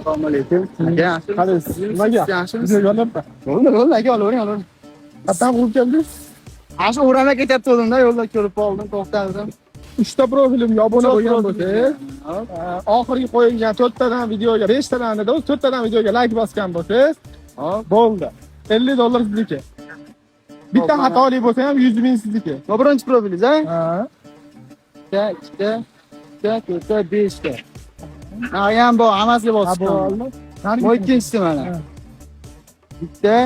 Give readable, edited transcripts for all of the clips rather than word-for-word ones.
Assalomu alaykum. Aka, Qalaysiz? Nimaga? yaxshimisiz? Video yo'llabmi? Bo'ldi, aka, olavering. Qatdan qurib keldingiz? Ashu o'rama ketyapti o'zimda, yo'lda ko'rib qoldim, to'xtadim. 3 ta profilimga obuna bo'lgan bo'lsangiz, oxirgi qo'yilgan 4 tadan videoga, 5 tadan da 4 tadan videoga like bosgan bo'lsangiz, hop, bo'ldi. $50 sizniki. Bitta xatolik bo'lsa ham 100 ming sizniki. Bu birinchi profilingiz, ha? Ha. 2 4 5 ta. Ham bu hammasiga Ha, bosib bo'ldi. Bu ikkinchisi mana. Bitta,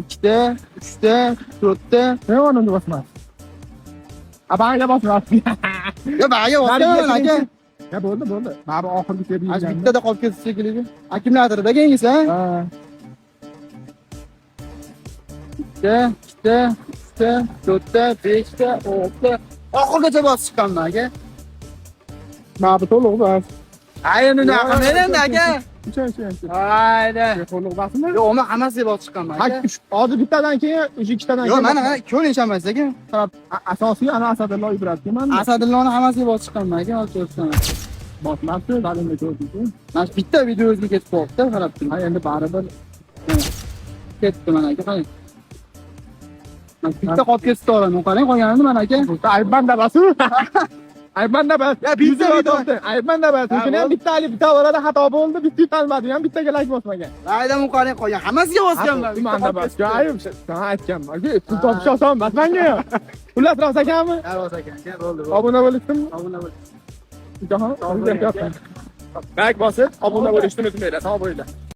ikkita, uchta, to'rtta. Ne o'rnini bosmas? Abangga bosmas. Yo, baga bosgan aka. Ya bo'ldi. Mana bu oxirgi Ash tebilgan. bittada qolib ketdi shekilli. Akkumulyatorda kengisi, ha? Ha. Ikkita, uchta, to'rtta, beshta, oltita. Oxirgacha bosib chiqqanman aka. Mana bu to'liq bas. Ayni unaqa men aka. Uchun. Hayda. To'liq basmi? Yo, men hammasiga bosib chiqqanman aka. Hozir bittadan keyin o'sha ikkitadan Yo, keyin. mana ko'rish hammasi aka. Asosiy ana Asadillo Ibratman. Asadillohni hammasiga bosib chiqqanman aka, hozir ko'rsaman. Bosmabdi, dalimda ko'rdingiz. Mana shu bitta videoga ketib qolibdi, qarab turing. Ha, endi baribir Ketdi mana aka, qarang. Mana bitta qolib ketdi oradan, qarang, qolganini mana aka. Aybanda basu. Aybanda bas. Ya bitta video. Aybanda bas. Lekin ham bitta orada xato bo'ldi, bitta tanladi, ham bittaga like bosmagan. Ayda bu qarang, qolgan hammasiga bosganman. Manda bas. Ayb, sana aytganman. Pul topish oson emas menga. Xullas rost ekanmi? Rost ekan, bo'ldi. Obuna bo'lishdimmi? Obuna bo'l. Jahon, like bosib, obuna bo'lishni unutmanglar. Sog' bo'linglar.